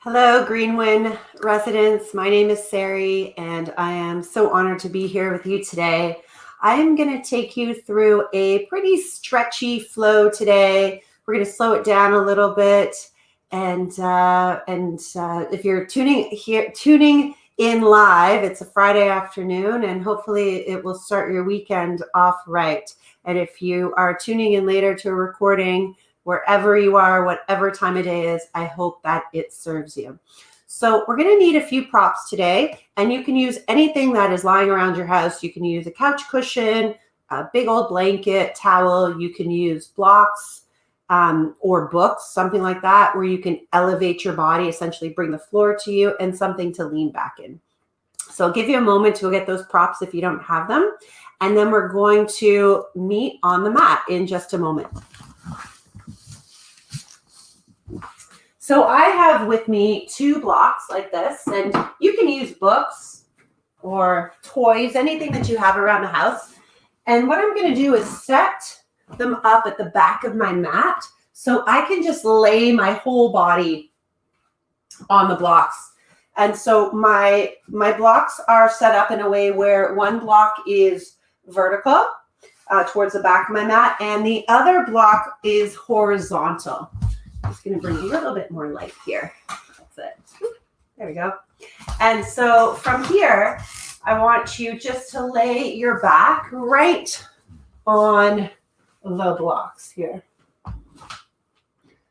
Hello, Greenwin residents. My name is Sari, and I am so honored to be here with you today. I am going to take you through a pretty stretchy flow today. We're going to slow it down a little bit, and if you're tuning in live, it's a Friday afternoon, and hopefully it will start your weekend off right. And if you are tuning in later to a recording, wherever you are, whatever time of day is, I hope that it serves you. So we're going to need a few props today, and you can use anything that is lying around your house. You can use a couch cushion, a big old blanket, towel. You can use blocks or books, something like that, where you can elevate your body, essentially bring the floor to you, and something to lean back in. So I'll give you a moment to get those props if you don't have them, and then we're going to meet on the mat in just a moment. So I have with me 2 blocks like this, and you can use books or toys, anything that you have around the house. And what I'm going to do is set them up at the back of my mat so I can just lay my whole body on the blocks. And so my blocks are set up in a way where one block is vertical towards the back of my mat, and the other block is horizontal. I'm just going to bring a little bit more light here. That's it. There we go. And so from here, I want you just to lay your back right on the blocks here.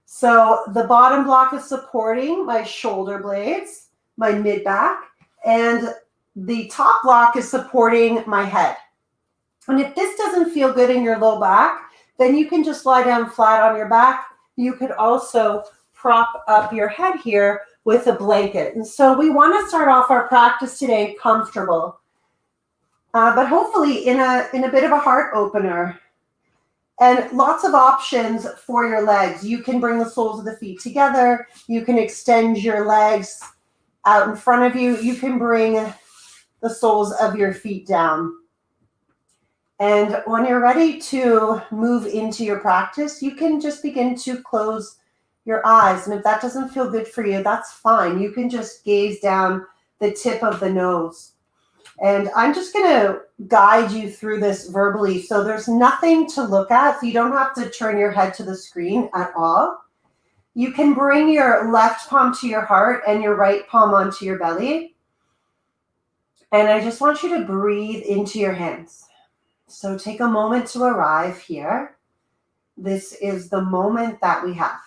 So the bottom block is supporting my shoulder blades, my mid back, and the top block is supporting my head. And if this doesn't feel good in your low back, then you can just lie down flat on your back. You could also prop up your head here with a blanket. And so we want to start off our practice today comfortable, but hopefully in a bit of a heart opener. And lots of options for your legs. You can bring the soles of the feet together. You can extend your legs out in front of you. You can bring the soles of your feet down. And when you're ready to move into your practice, you can just begin to close your eyes. And if that doesn't feel good for you, that's fine. You can just gaze down the tip of the nose. And I'm just going to guide you through this verbally. So there's nothing to look at. So you don't have to turn your head to the screen at all. You can bring your left palm to your heart and your right palm onto your belly. And I just want you to breathe into your hands. So take a moment to arrive here. This is the moment that we have.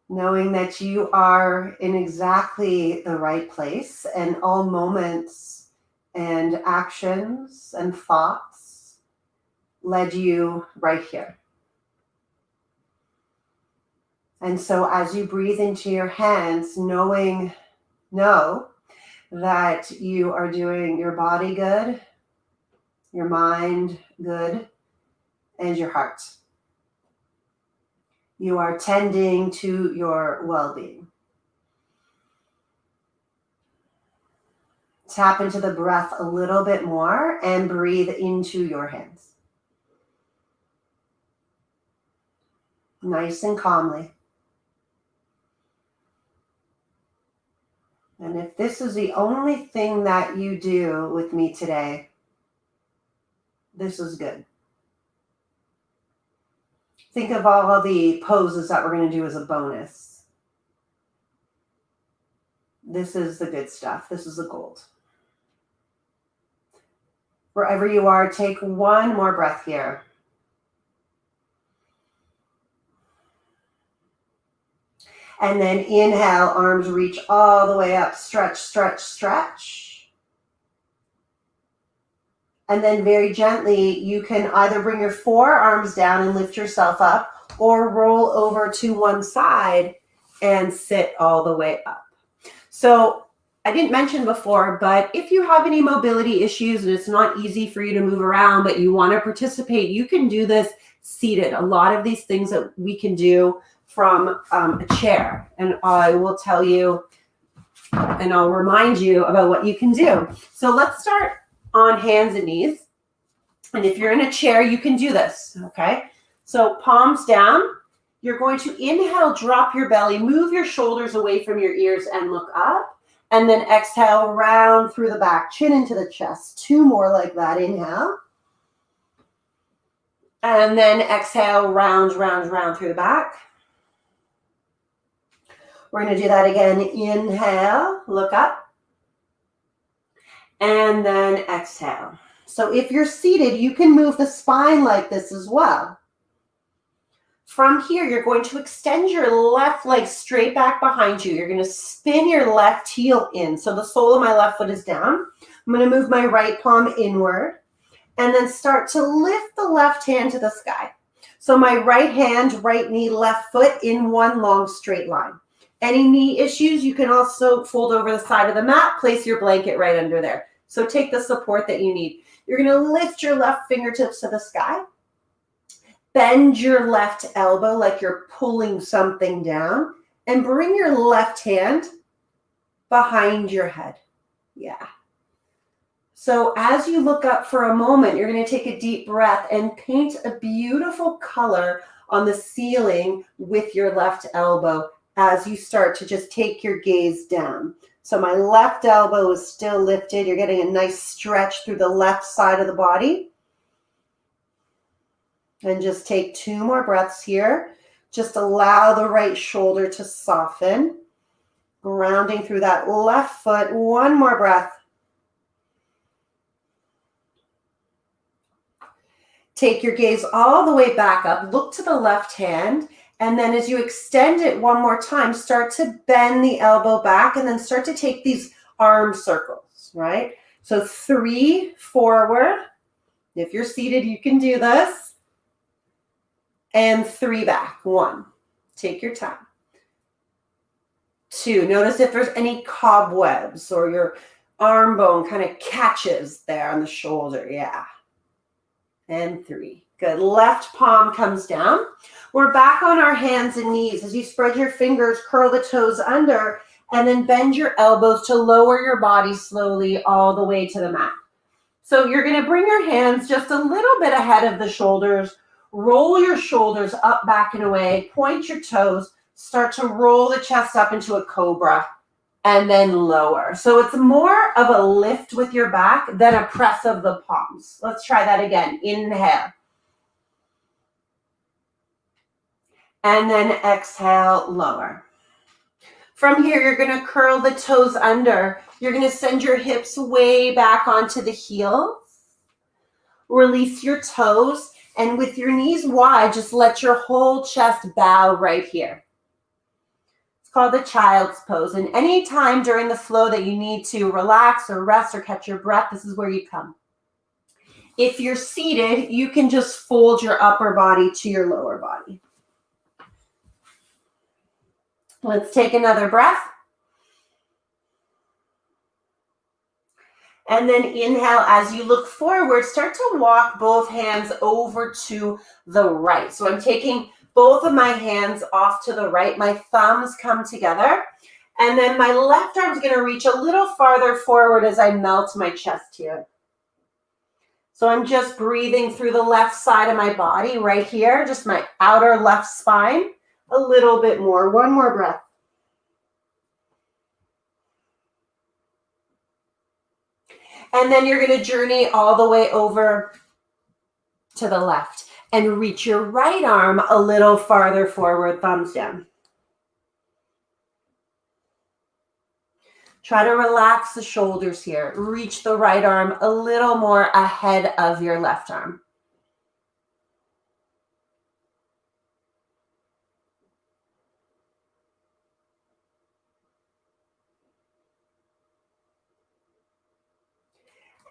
Knowing that you are in exactly the right place, and all moments and actions and thoughts led you right here. And so as you breathe into your hands, know that you are doing your body good, your mind good, and your heart. You are tending to your well-being. Tap into the breath a little bit more and breathe into your hands. Nice and calmly. And if this is the only thing that you do with me today, this is good. Think of all the poses that we're going to do as a bonus. This is the good stuff. This is the gold. Wherever you are, take one more breath here. And then inhale, arms reach all the way up. Stretch, stretch, stretch. And then very gently, you can either bring your forearms down and lift yourself up, or roll over to one side and sit all the way up. So I didn't mention before, but if you have any mobility issues and it's not easy for you to move around, but you want to participate, you can do this seated. A lot of these things that we can do from a chair. And I will tell you, and I'll remind you about what you can do. So let's start on hands and knees. And if you're in a chair, you can do this, okay? So palms down, You're going to inhale, drop your belly, move your shoulders away from your ears and look up. And then exhale, round through the back, chin into the chest. 2 more like that. Inhale. And then exhale, round, round, round through the back. We're going to do that again. Inhale, look up. And then exhale. So if you're seated, you can move the spine like this as well. From here, you're going to extend your left leg straight back behind you. You're going to spin your left heel in. So the sole of my left foot is down. I'm going to move my right palm inward and then start to lift the left hand to the sky. So my right hand, right knee, left foot in one long straight line. Any knee issues, you can also fold over the side of the mat, place your blanket right under there. So take the support that you need. You're going to lift your left fingertips to the sky. Bend your left elbow like you're pulling something down and bring your left hand behind your head. Yeah. So as you look up for a moment, you're going to take a deep breath and paint a beautiful color on the ceiling with your left elbow as you start to just take your gaze down. So my left elbow is still lifted. You're getting a nice stretch through the left side of the body. And just take 2 more breaths here. Just allow the right shoulder to soften. Grounding through that left foot. 1 more breath. Take your gaze all the way back up. Look to the left hand. And then as you extend it 1 more time, start to bend the elbow back and then start to take these arm circles, right? So 3 forward. If you're seated, you can do this. And 3 back. 1. Take your time. 2. Notice if there's any cobwebs or your arm bone kind of catches there on the shoulder. Yeah. And 3. Good. Left palm comes down. We're back on our hands and knees. As you spread your fingers, curl the toes under, and then bend your elbows to lower your body slowly all the way to the mat. So you're going to bring your hands just a little bit ahead of the shoulders. Roll your shoulders up, back, and away. Point your toes. Start to roll the chest up into a cobra and then lower. So it's more of a lift with your back than a press of the palms. Let's try that again. Inhale. And then exhale, lower. From here, you're going to curl the toes under. You're going to send your hips way back onto the heels. Release your toes. And with your knees wide, just let your whole chest bow right here. It's called the child's pose. And anytime during the flow that you need to relax or rest or catch your breath, this is where you come. If you're seated, you can just fold your upper body to your lower body. Let's take another breath. And then inhale as you look forward, start to walk both hands over to the right. So I'm taking both of my hands off to the right. My thumbs come together. And then my left arm is going to reach a little farther forward as I melt my chest here. So I'm just breathing through the left side of my body right here, just my outer left spine. A little bit more. 1 more breath. And then you're going to journey all the way over to the left and reach your right arm a little farther forward, thumbs down. Try to relax the shoulders here. Reach the right arm a little more ahead of your left arm.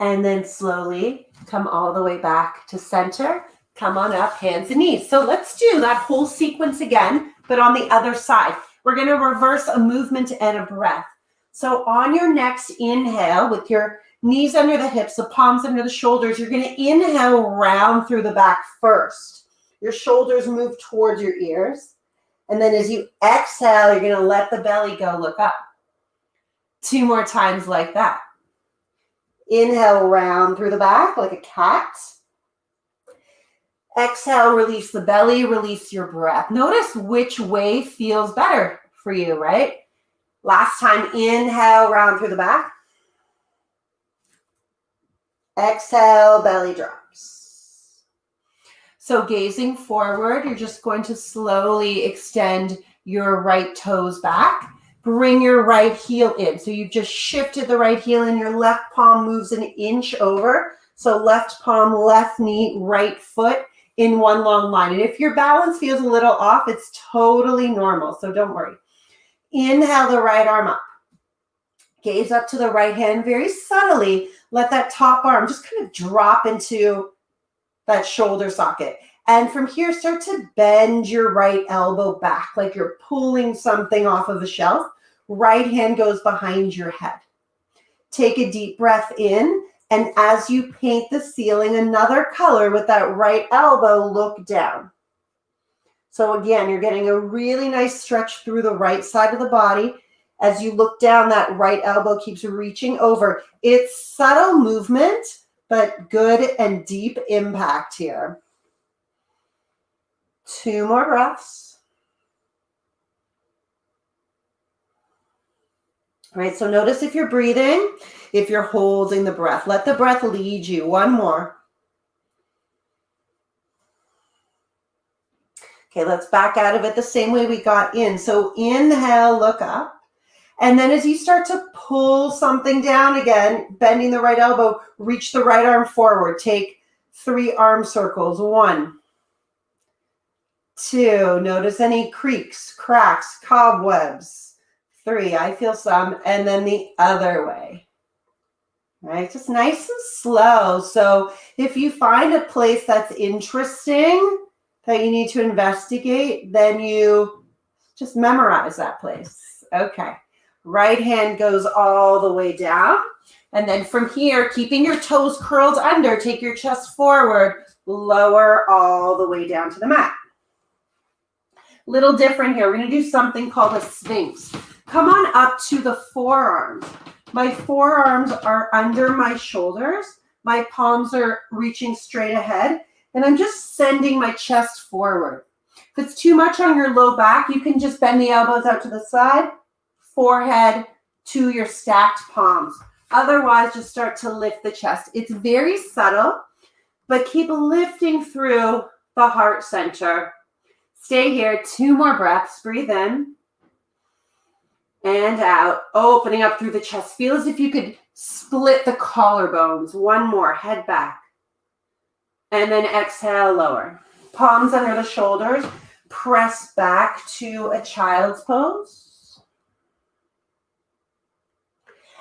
And then slowly come all the way back to center. Come on up, hands and knees. So let's do that whole sequence again, but on the other side. We're going to reverse a movement and a breath. So on your next inhale, with your knees under the hips, the palms under the shoulders, you're going to inhale round through the back first. Your shoulders move towards your ears. And then as you exhale, you're going to let the belly go, look up. 2 more times like that. Inhale round through the back like a cat. Exhale, release the belly, release your breath. Notice which way feels better for you, right? Last time, inhale, round through the back. Exhale, belly drops. So gazing forward, you're just going to slowly extend your right toes back. Bring your right heel in. So you've just shifted the right heel and your left palm moves an inch over. So left palm, left knee, right foot in one long line. And if your balance feels a little off, it's totally normal. So don't worry. Inhale the right arm up. Gaze up to the right hand very subtly. Let that top arm just kind of drop into that shoulder socket. And from here, start to bend your right elbow back like you're pulling something off of a shelf. Right hand goes behind your head. Take a deep breath in. And as you paint the ceiling another color with that right elbow, look down. So again, you're getting a really nice stretch through the right side of the body. As you look down, that right elbow keeps reaching over. It's subtle movement, but good and deep impact here. 2 more breaths. All right, so notice if you're breathing, if you're holding the breath. Let the breath lead you. 1 more. Okay, let's back out of it the same way we got in. So inhale, look up. And then as you start to pull something down again, bending the right elbow, reach the right arm forward. Take 3 arm circles. 1, 2. Notice any creaks, cracks, cobwebs. 3. I feel some. And then the other way. All right, just nice and slow. So if you find a place that's interesting that you need to investigate, then you just memorize that place. Okay. Right hand goes all the way down. And then from here, keeping your toes curled under, take your chest forward, lower all the way down to the mat. Little different here. We're going to do something called a sphinx. Come on up to the forearms. My forearms are under my shoulders. My palms are reaching straight ahead. And I'm just sending my chest forward. If it's too much on your low back, you can just bend the elbows out to the side. Forehead to your stacked palms. Otherwise, just start to lift the chest. It's very subtle, but keep lifting through the heart center. Stay here. 2 more breaths. Breathe in and out, opening up through the chest. Feel as if you could split the collarbones. 1 more. Head back. And then exhale, lower. Palms under the shoulders. Press back to a child's pose.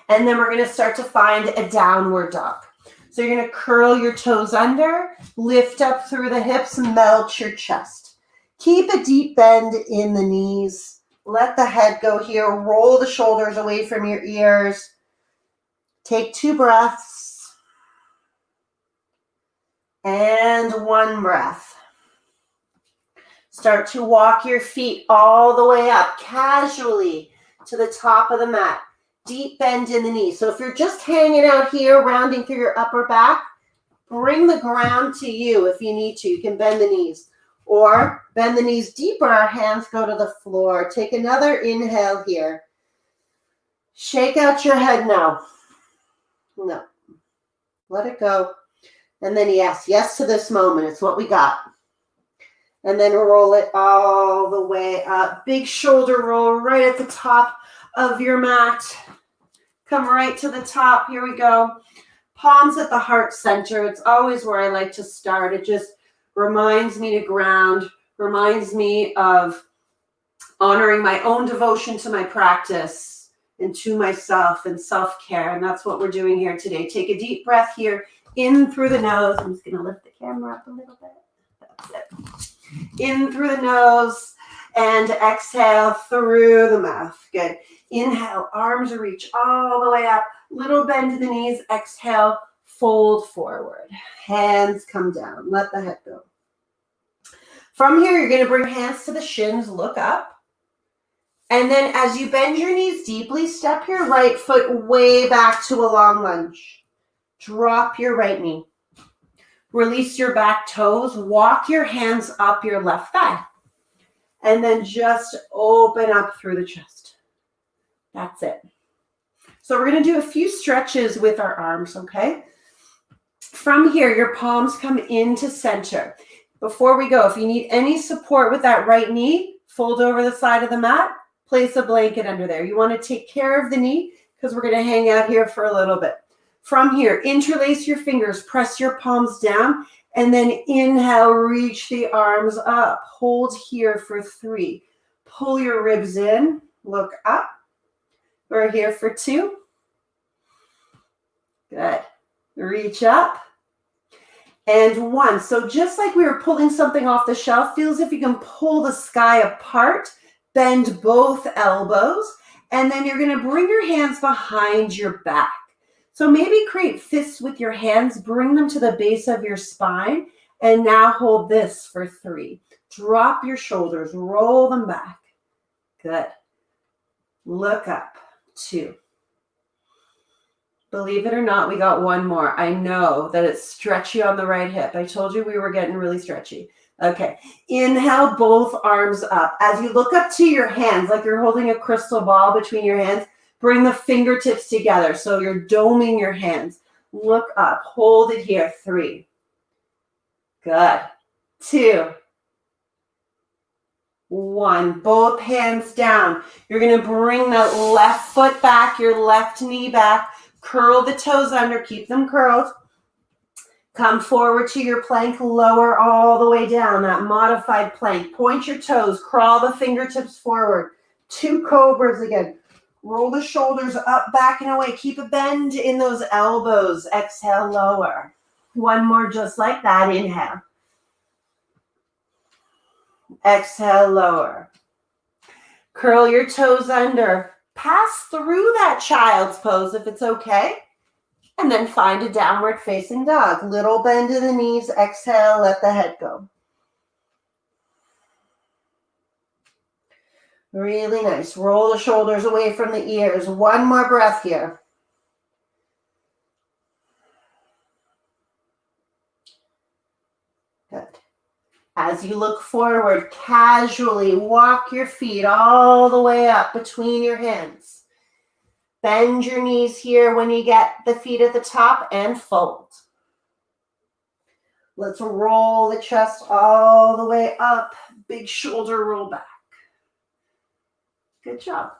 And then we're going to start to find a downward dog. So you're going to curl your toes under, lift up through the hips, melt your chest. Keep a deep bend in the knees. Let the head go here. Roll the shoulders away from your ears. Take 2 breaths. And 1 breath. Start to walk your feet all the way up casually to the top of the mat. Deep bend in the knees. So if you're just hanging out here, rounding through your upper back, bring the ground to you if you need to. You can bend the knees. Or bend the knees deeper. Our hands go to the floor. Take another inhale here. Shake out your head now. No. Let it go. And then yes to this moment. It's what we got. And then roll it all the way up. Big shoulder roll right at the top of your mat. Come right to the top. Here we go. Palms at the heart center. It's always where I like to start. It just reminds me to ground, reminds me of honoring my own devotion to my practice and to myself and self-care. And that's what we're doing here today. Take a deep breath here in through the nose. I'm just going to lift the camera up a little bit. That's it. In through the nose and exhale through the mouth. Good. Inhale, arms reach all the way up. Little bend in the knees. Exhale, fold forward. Hands come down. Let the head go. From here, you're going to bring hands to the shins. Look up. And then as you bend your knees deeply, step your right foot way back to a long lunge. Drop your right knee. Release your back toes. Walk your hands up your left thigh. And then just open up through the chest. That's it. So we're going to do a few stretches with our arms, okay? From here, your palms come into center. Before we go, if you need any support with that right knee, fold over the side of the mat, place a blanket under there. You want to take care of the knee because we're going to hang out here for a little bit. From here, interlace your fingers, press your palms down, and then inhale, reach the arms up. Hold here for 3. Pull your ribs in, look up. We're here for 2. Good. Reach up. And 1. So just like we were pulling something off the shelf, feel as if you can pull the sky apart, bend both elbows, and then you're going to bring your hands behind your back. So maybe create fists with your hands, bring them to the base of your spine, and now hold this for 3. Drop your shoulders, roll them back. Good. Look up. 2. Believe it or not, we got 1 more. I know that it's stretchy on the right hip. I told you we were getting really stretchy. Okay. Inhale, both arms up. As you look up to your hands, like you're holding a crystal ball between your hands, bring the fingertips together. So you're doming your hands. Look up. Hold it here. 3. Good. 2. 1. Both hands down. You're going to bring that left foot back, your left knee back. Curl the toes under. Keep them curled. Come forward to your plank. Lower all the way down. That modified plank. Point your toes. Crawl the fingertips forward. 2 cobras again. Roll the shoulders up, back, and away. Keep a bend in those elbows. Exhale, lower. 1 more just like that. Inhale. Exhale, lower. Curl your toes under. Pass through that child's pose if it's okay. And then find a downward facing dog. Little bend in the knees. Exhale, let the head go. Really nice. Roll the shoulders away from the ears. 1 more breath here. Good. As you look forward, casually walk your feet all the way up between your hands. Bend your knees here when you get the feet at the top and fold. Let's roll the chest all the way up. Big shoulder roll back. Good job.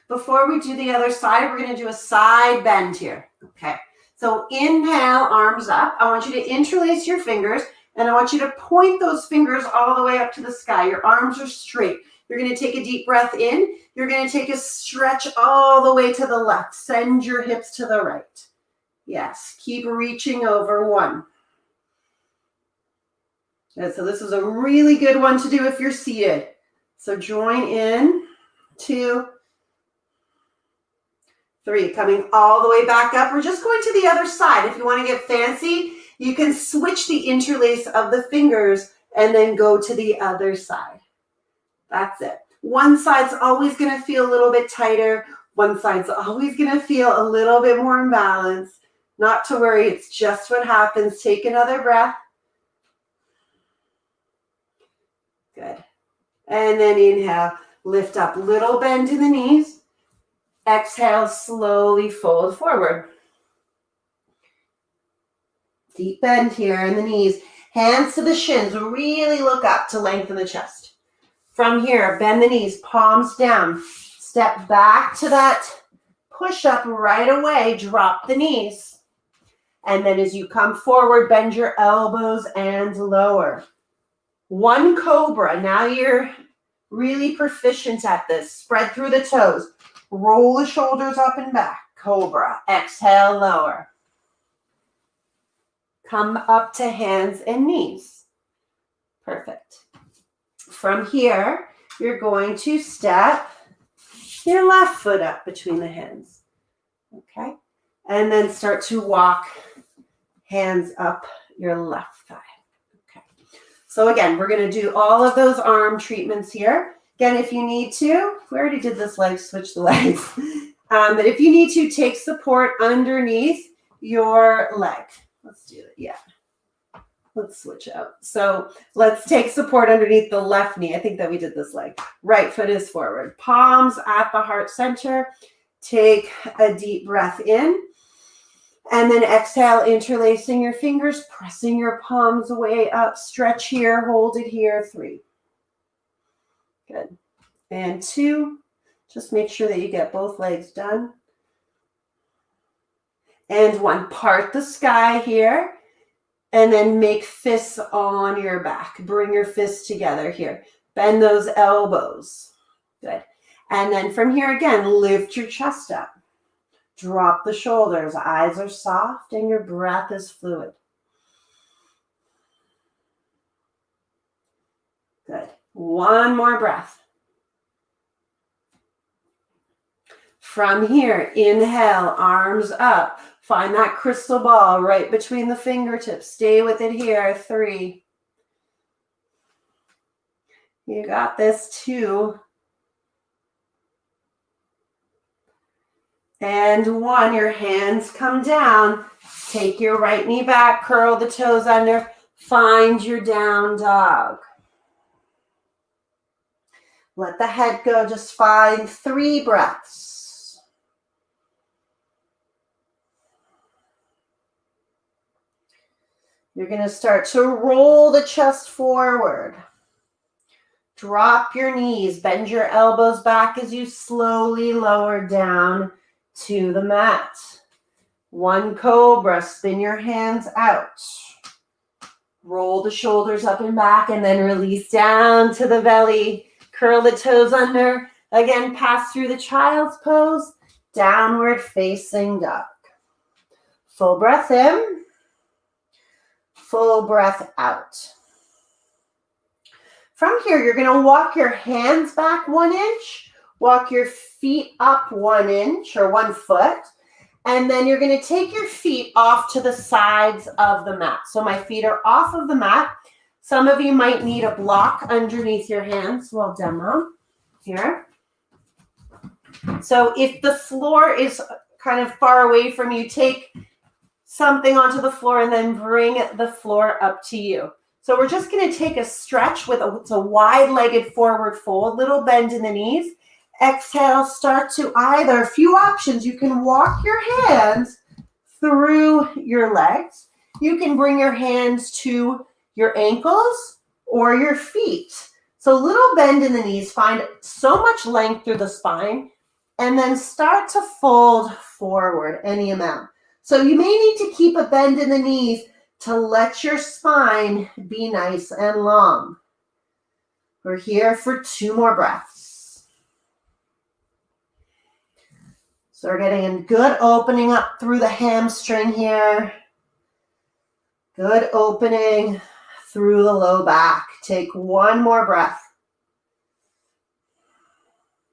Before we do the other side, we're going to do a side bend here. Okay. So inhale, arms up. I want you to interlace your fingers. And I want you to point those fingers all the way up to the sky. Your arms are straight. You're going to take a deep breath in. You're going to take a stretch all the way to the left. Send your hips to the right. Yes. Keep reaching over. 1. And so this is a really good one to do if you're seated. So join in. 2, 3. Coming all the way back up. We're just going to the other side. If you want to get fancy, you can switch the interlace of the fingers and then go to the other side. That's it. One side's always going to feel a little bit tighter. One side's always going to feel a little bit more imbalanced. Not to worry, it's just what happens. Take another breath. Good. And then inhale, lift up, little bend in the knees. Exhale, slowly fold forward. Deep bend here in the knees. Hands to the shins. Really look up to lengthen the chest. From here, bend the knees, palms down. Step back to that push-up right away. Drop the knees. And then as you come forward, bend your elbows and lower. 1 cobra. Now you're really proficient at this. Spread through the toes. Roll the shoulders up and back. Cobra. Exhale, lower. Come up to hands and knees. Perfect. From here, you're going to step your left foot up between the hands. Okay? And then start to walk hands up your left thigh. Okay. So again, we're going to do all of those arm treatments here. Again, if you need to, we already did this leg, switch the legs. But if you need to, take support underneath your leg. Let's do it. Yeah. Let's switch out. So let's take support underneath the left knee. I think that we did this leg. Right foot is forward. Palms at the heart center. Take a deep breath in. And then exhale, interlacing your fingers, pressing your palms way up. Stretch here, hold it here. 3. Good. And 2. Just make sure that you get both legs done. And 1. Part the sky here. And then make fists on your back. Bring your fists together here. Bend those elbows. Good. And then from here again, lift your chest up. Drop the shoulders. Eyes are soft and your breath is fluid. Good. 1 more breath. From here, inhale, arms up. Find that crystal ball right between the fingertips. Stay with it here. 3. You got this. 2. And 1. Your hands come down. Take your right knee back. Curl the toes under. Find your down dog. Let the head go. Just find 3 breaths. You're going to start to roll the chest forward. Drop your knees. Bend your elbows back as you slowly lower down to the mat. 1 cobra. Spin your hands out. Roll the shoulders up and back and then release down to the belly. Curl the toes under. Again, pass through the child's pose. Downward facing dog. Full breath in. Full breath out. From here, you're going to walk your hands back 1 inch. Walk your feet up 1 inch or 1 foot. And then you're going to take your feet off to the sides of the mat. So my feet are off of the mat. Some of you might need a block underneath your hands. We'll demo here. So if the floor is kind of far away from you, take something onto the floor and then bring the floor up to you. So we're just going to take a stretch with it's a wide-legged forward fold, little bend in the knees. Exhale, start to either, a few options. You can walk your hands through your legs. You can bring your hands to your ankles or your feet. So little bend in the knees, find so much length through the spine, and then start to fold forward any amount. So you may need to keep a bend in the knees to let your spine be nice and long. We're here for 2 more breaths. So we're getting a good opening up through the hamstring here. Good opening through the low back. Take 1 more breath.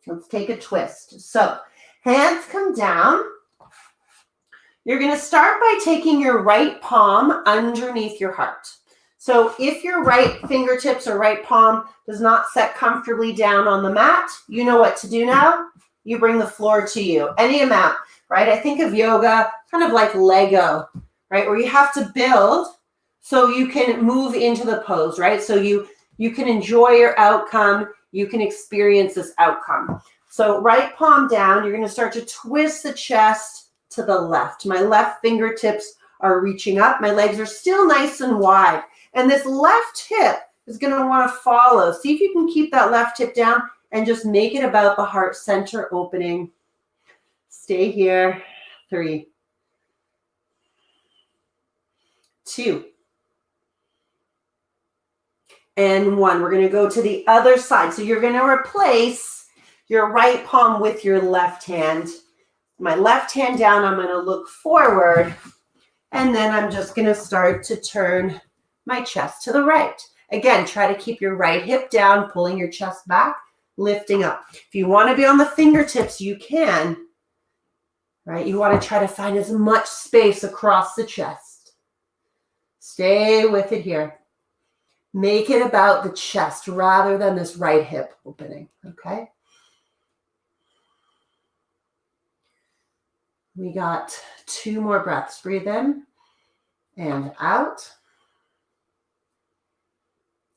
Let's take a twist. So hands come down. You're going to start by taking your right palm underneath your heart. So if your right fingertips or right palm does not set comfortably down on the mat, you know what to do now. You bring the floor to you, any amount, right? I think of yoga kind of like Lego, right? Where you have to build so you can move into the pose, right? So you can enjoy your outcome. You can experience this outcome. So right palm down, you're going to start to twist the chest to the left. My left fingertips are reaching up. My legs are still nice and wide. And this left hip is going to want to follow. See if you can keep that left hip down and just make it about the heart center opening. Stay here. 3, 2, and 1. We're going to go to the other side. So you're going to replace your right palm with your left hand. My left hand down, I'm going to look forward, and then I'm just going to start to turn my chest to the right. Again, try to keep your right hip down, pulling your chest back, lifting up. If you want to be on the fingertips, you can, right? You want to try to find as much space across the chest. Stay with it here. Make it about the chest rather than this right hip opening, okay? We got 2 more breaths. Breathe in and out.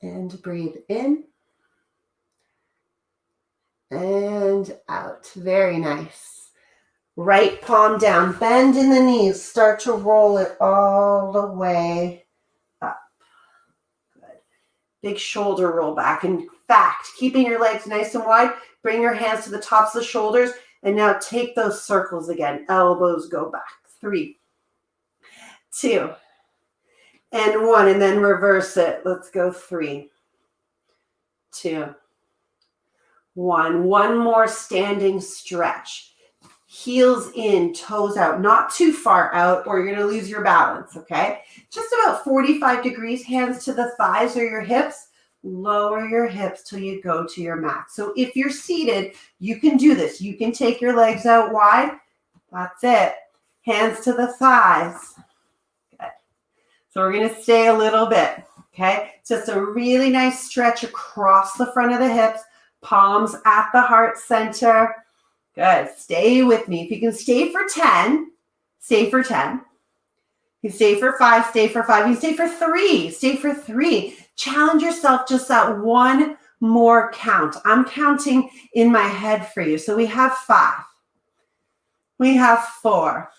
And breathe in and out. Very nice. Right palm down. Bend in the knees. Start to roll it all the way up. Good. Big shoulder roll back. In fact, keeping your legs nice and wide, bring your hands to the tops of the shoulders, and now take those circles again. Elbows go back. 3, 2, and 1, and then reverse it. Let's go 3, 2, 1. One more standing stretch. Heels in, toes out, not too far out or you're going to lose your balance, okay? Just about 45 degrees, hands to the thighs or your hips. Lower your hips till you go to your mat. So if you're seated, you can do this. You can take your legs out wide. That's it. Hands to the thighs. Good. So we're going to stay a little bit, okay? Just a really nice stretch across the front of the hips. Palms at the heart center. Good. Stay with me. If you can stay for 10, stay for 10. You stay for 5, stay for 5. You stay for 3, stay for 3. Challenge yourself just that one more count. I'm counting in my head for you. So we have 5. We have 4.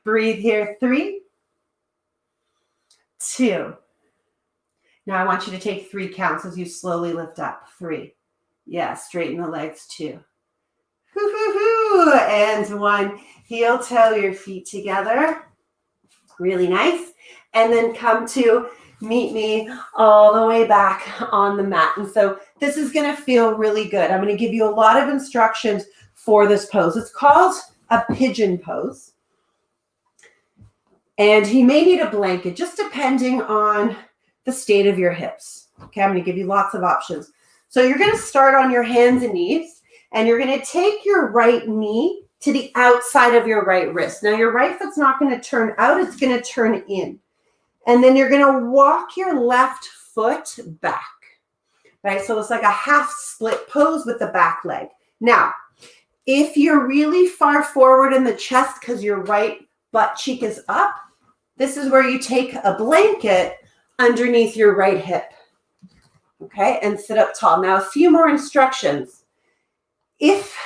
Breathe here. 3, 2. Now I want you to take 3 counts as you slowly lift up. 3. Yeah, straighten the legs. 2. And 1. Heel toe your feet together. Really nice. And then come to meet me all the way back on the mat. And so this is going to feel really good. I'm going to give you a lot of instructions for this pose. It's called a pigeon pose. And you may need a blanket, just depending on the state of your hips. Okay, I'm going to give you lots of options. So you're going to start on your hands and knees, and you're going to take your right knee to the outside of your right wrist. Now your right foot's not going to turn out, it's going to turn in. And then you're going to walk your left foot back, right? So it's like a half split pose with the back leg. Now, if you're really far forward in the chest because your right butt cheek is up, this is where you take a blanket underneath your right hip, okay, and sit up tall. Now, a few more instructions. If,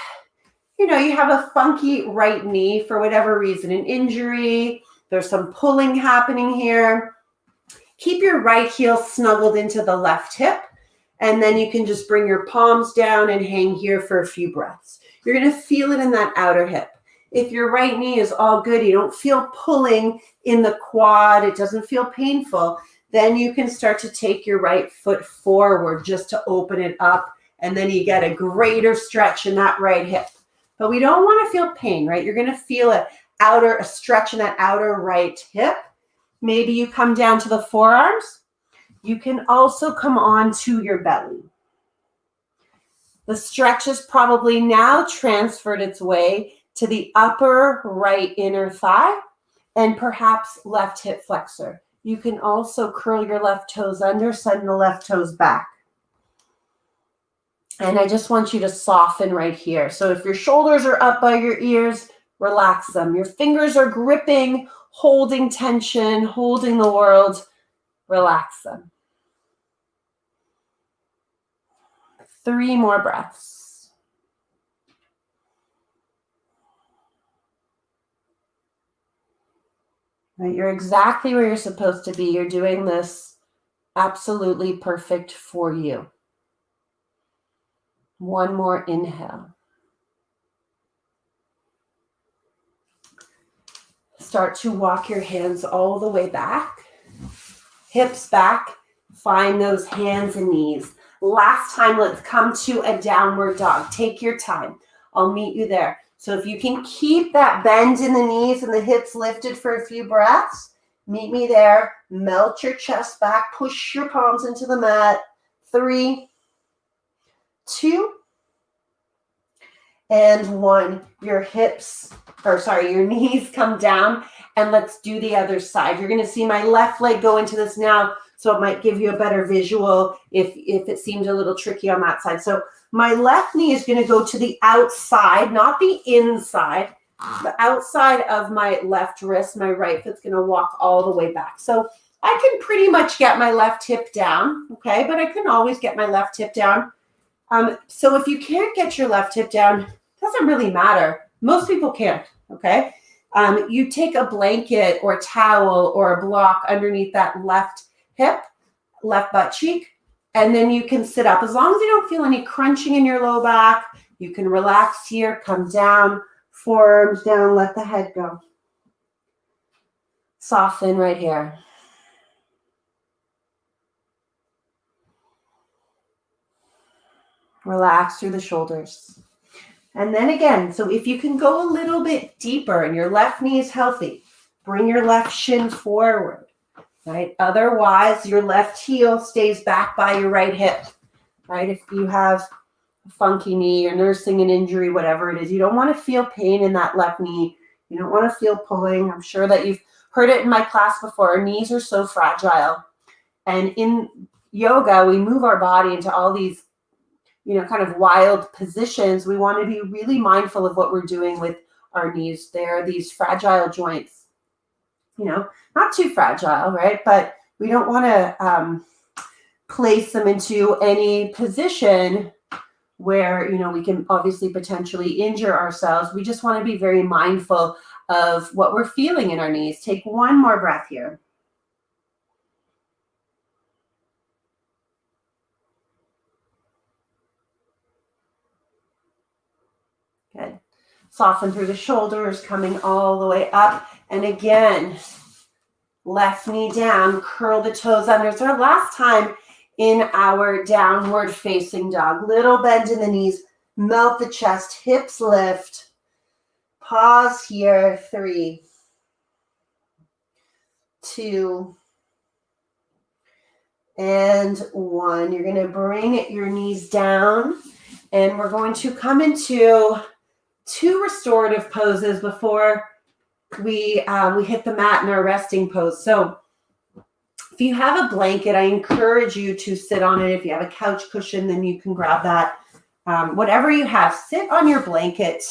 you have a funky right knee for whatever reason, an injury, there's some pulling happening here, keep your right heel snuggled into the left hip, and then you can just bring your palms down and hang here for a few breaths. You're going to feel it in that outer hip. If your right knee is all good, you don't feel pulling in the quad, it doesn't feel painful, then you can start to take your right foot forward just to open it up, and then you get a greater stretch in that right hip. But we don't want to feel pain, right? You're going to feel a stretch in that outer right hip. Maybe you come down to the forearms. You can also come on to your belly. The stretch has probably now transferred its way to the upper right inner thigh and perhaps left hip flexor. You can also curl your left toes under, send the left toes back. And I just want you to soften right here. So if your shoulders are up by your ears, relax them. Your fingers are gripping, holding tension, holding the world, relax them. 3 more breaths. Right, you're exactly where you're supposed to be. You're doing this absolutely perfect for you. 1 more inhale. Start to walk your hands all the way back, hips back, find those hands and knees. Last time, let's come to a downward dog. Take your time. I'll meet you there. So if you can keep that bend in the knees and the hips lifted for a few breaths, meet me there. Melt your chest back. Push your palms into the mat. 3, 2, and 1. Your knees come down, and let's do the other side. You're going to see my left leg go into this now, so it might give you a better visual if it seems a little tricky on that side. So my left knee is going to go to the outside, not the inside, the outside of my left wrist. My right foot's going to walk all the way back. So I can pretty much get my left hip down, okay, but I can always get my left hip down. So if you can't get your left hip down, it doesn't really matter. Most people can't, okay? You take a blanket or a towel or a block underneath that left hip, left butt cheek, and then you can sit up. As long as you don't feel any crunching in your low back, you can relax here, come down, forearms down, let the head go. Soften right here. Relax through the shoulders. And then again, so if you can go a little bit deeper and your left knee is healthy, bring your left shin forward, right? Otherwise, your left heel stays back by your right hip, right? If you have a funky knee, you're nursing an injury, whatever it is, you don't want to feel pain in that left knee. You don't want to feel pulling. I'm sure that you've heard it in my class before. Our knees are so fragile. And in yoga, we move our body into all these kind of wild positions. We want to be really mindful of what we're doing with our knees. They're these fragile joints, not too fragile, right? But we don't want to place them into any position where, we can obviously potentially injure ourselves. We just want to be very mindful of what we're feeling in our knees. Take one more breath here. Good. Soften through the shoulders, coming all the way up. And again, left knee down, curl the toes under. It's our last time in our downward facing dog. Little bend in the knees, melt the chest, hips lift. Pause here. 3, 2, and 1. You're going to bring your knees down, and we're going to come into 2 restorative poses before we hit the mat in our resting pose. So if you have a blanket, I encourage you to sit on it. If you have a couch cushion, then you can grab that. Whatever you have, sit on your blanket.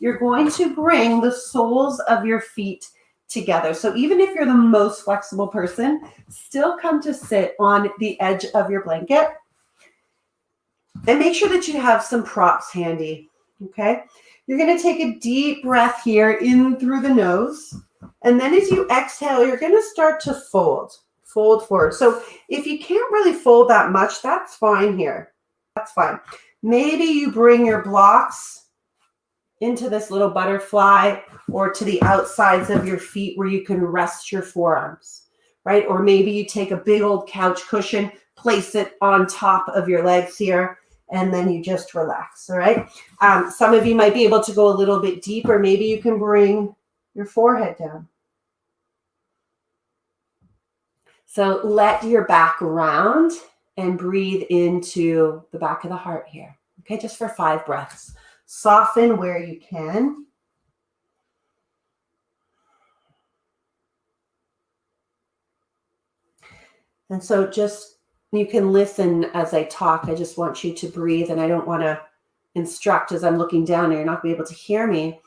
You're going to bring the soles of your feet together. So even if you're the most flexible person, still come to sit on the edge of your blanket. And make sure that you have some props handy, okay? You're going to take a deep breath here in through the nose. And then as you exhale, you're going to start to fold forward. So if you can't really fold that much, that's fine here. That's fine. Maybe you bring your blocks into this little butterfly or to the outsides of your feet where you can rest your forearms, right? Or maybe you take a big old couch cushion, place it on top of your legs here, and then you just relax, all right? Some of you might be able to go a little bit deeper. Maybe you can bring your forehead down. So let your back round and breathe into the back of the heart here, okay? Just for 5 breaths. Soften where you can. And so just, you can listen as I talk. I just want you to breathe, and I don't want to instruct as I'm looking down and you're not going to be able to hear me.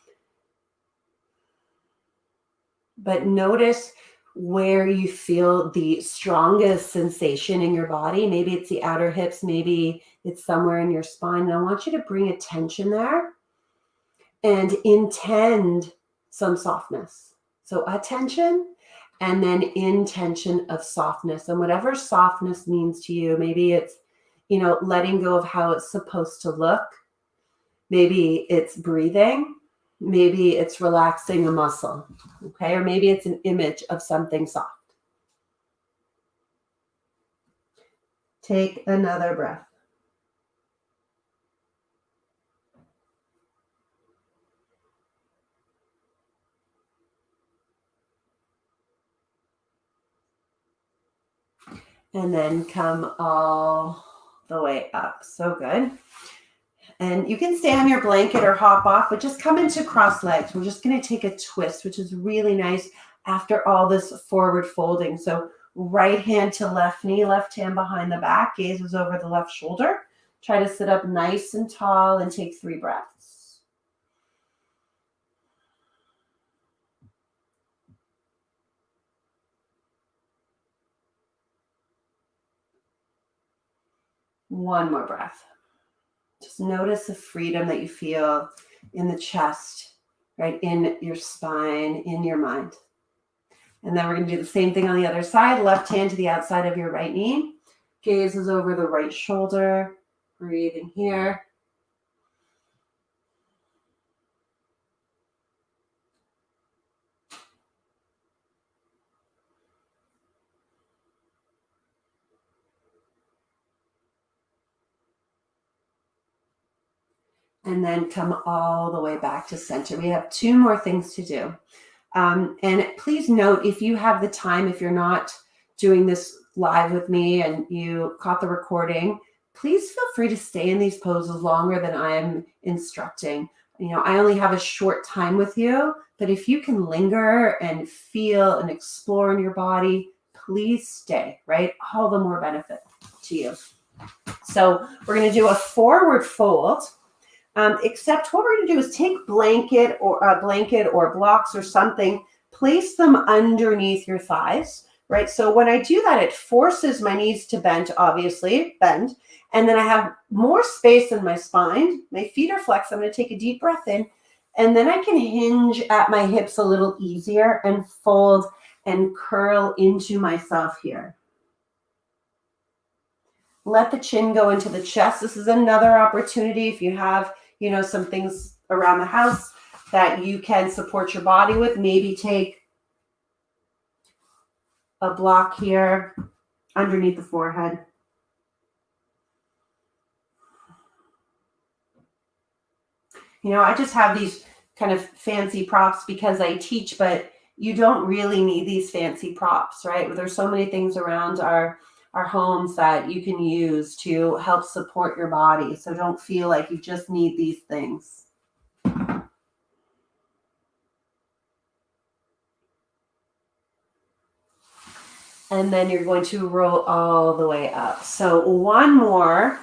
But notice where you feel the strongest sensation in your body. Maybe it's the outer hips, maybe it's somewhere in your spine. And I want you to bring attention there and intend some softness. So attention and then intention of softness. And whatever softness means to you, maybe it's, letting go of how it's supposed to look. Maybe it's breathing. Maybe it's relaxing a muscle, okay? Or maybe it's an image of something soft. Take another breath. And then come all the way up. So good. And you can stay on your blanket or hop off, but just come into cross legs. We're just going to take a twist, which is really nice after all this forward folding. So right hand to left knee, left hand behind the back, gazes over the left shoulder. Try to sit up nice and tall and take 3 breaths. One more breath. Just notice the freedom that you feel in the chest, right? In your spine, in your mind. And then we're going to do the same thing on the other side. Left hand to the outside of your right knee. Gaze is over the right shoulder. Breathing here. And then come all the way back to center. We have 2 more things to do. And please note, if you have the time, if you're not doing this live with me and you caught the recording, please feel free to stay in these poses longer than I'm instructing. You know, I only have a short time with you, but if you can linger and feel and explore in your body, please stay, right? All the more benefit to you. So we're going to do a forward fold. Except what we're going to do is take blanket or blocks or something, place them underneath your thighs, right? So when I do that, it forces my knees to bend, and then I have more space in my spine. My feet are flexed. I'm going to take a deep breath in, and then I can hinge at my hips a little easier and fold and curl into myself here. Let the chin go into the chest. This is another opportunity if you have, you know, some things around the house that you can support your body with. Maybe take a block here underneath the forehead. You know, I just have these kind of fancy props because I teach, but you don't really need these fancy props, right? There's so many things around our homes that you can use to help support your body. So don't feel like you just need these things. And then you're going to roll all the way up. So one more,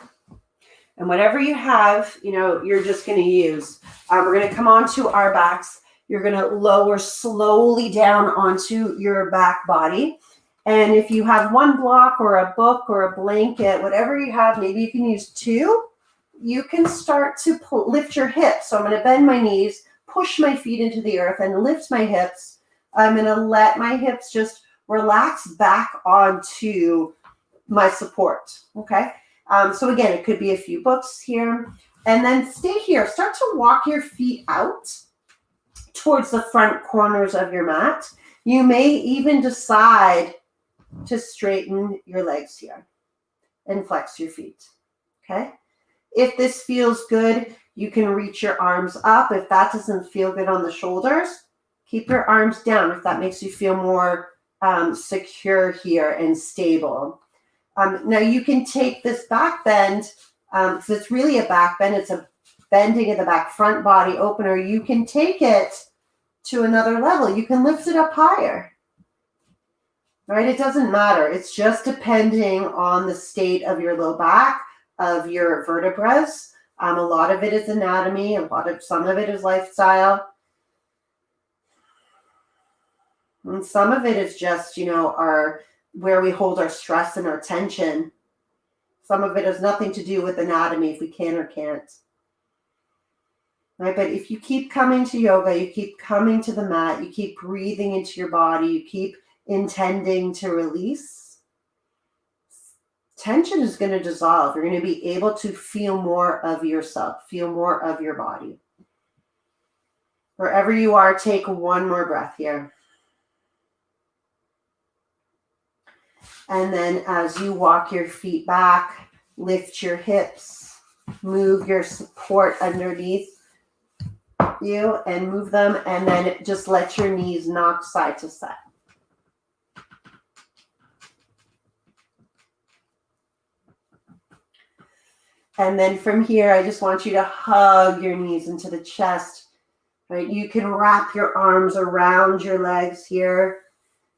and whatever you have, you know, you're just going to use. We're going to come onto our backs. You're going to lower slowly down onto your back body. And if you have one block or a book or a blanket, whatever you have, maybe you can use 2. You can start to lift your hips. So I'm going to bend my knees, push my feet into the earth, and lift my hips. I'm going to let my hips just relax back onto my support. Okay. So again, it could be a few books here. And then stay here. Start to walk your feet out towards the front corners of your mat. You may even decide to straighten your legs here and flex your feet. Okay. If this feels good, you can reach your arms up. If that doesn't feel good on the shoulders, keep your arms down if that makes you feel more secure here and stable. Now you can take this back bend, because it's really a back bend. It's a bending of the back front body opener. You can take it to another level. You can lift it up higher. Right? It doesn't matter. It's just depending on the state of your low back, of your vertebrae. A lot of it is anatomy. Some of it is lifestyle. And some of it is just, you know, where we hold our stress and our tension. Some of it has nothing to do with anatomy, if we can or can't. Right? But if you keep coming to yoga, you keep coming to the mat, you keep breathing into your body, you keep intending to release, tension is going to dissolve. You're going to be able to feel more of yourself, feel more of your body. Wherever you are, take one more breath here. And then as you walk your feet back, lift your hips, move your support underneath you and move them, and then just let your knees knock side to side. And then from here, I just want you to hug your knees into the chest, right? You can wrap your arms around your legs here.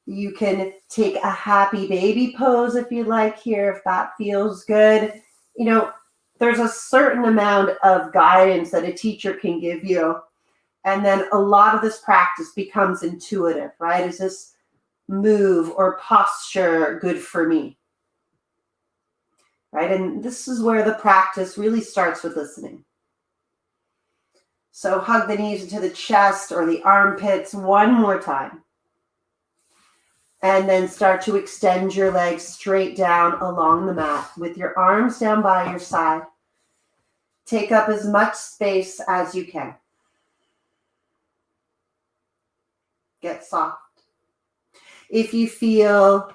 You can take a happy baby pose if you like here, if that feels good. You know, there's a certain amount of guidance that a teacher can give you. And then a lot of this practice becomes intuitive, right? Is this move or posture good for me? right? And this is where the practice really starts with listening. So hug the knees into the chest or the armpits one more time. And then start to extend your legs straight down along the mat with your arms down by your side. Take up as much space as you can. Get soft. If you feel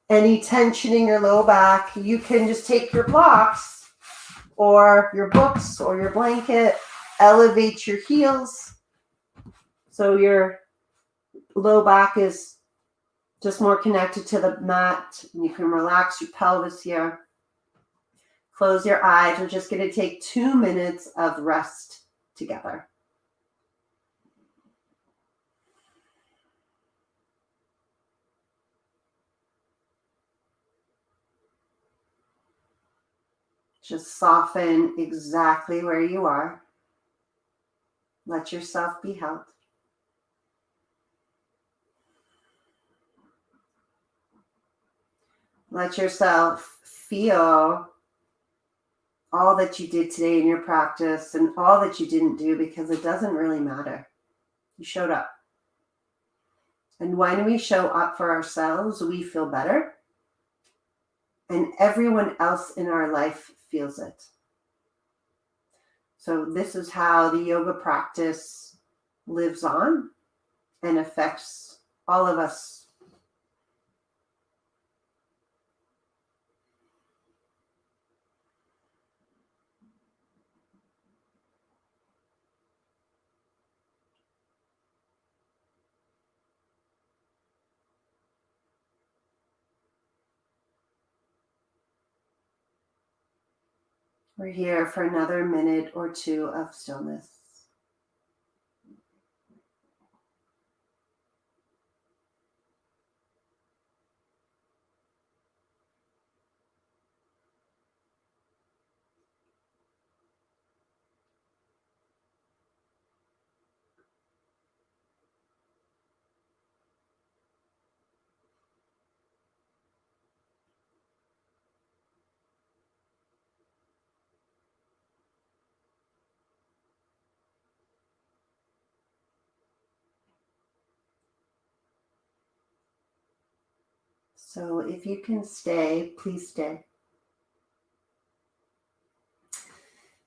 any tension in your low back, you can just take your blocks or your books or your blanket, elevate your heels so your low back is just more connected to the mat. You can relax your pelvis here. Close your eyes. We're just going to take 2 minutes of rest together. Just soften exactly where you are. Let yourself be held. Let yourself feel all that you did today in your practice and all that you didn't do, because it doesn't really matter. You showed up. And when we show up for ourselves, we feel better. And everyone else in our life feels it. So this is how the yoga practice lives on and affects all of us. We're here for another minute or two of stillness. So if you can stay, please stay.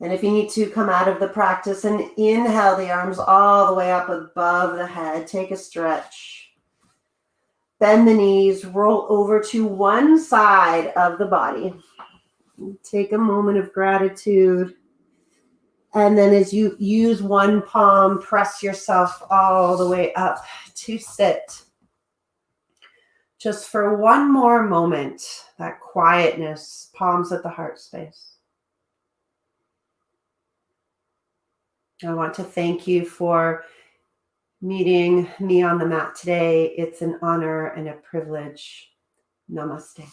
And if you need to come out of the practice and inhale the arms all the way up above the head, take a stretch. Bend the knees, roll over to one side of the body. Take a moment of gratitude. And then as you use one palm, press yourself all the way up to sit. Just for one more moment, that quietness, palms at the heart space. I want to thank you for meeting me on the mat today. It's an honor and a privilege. Namaste.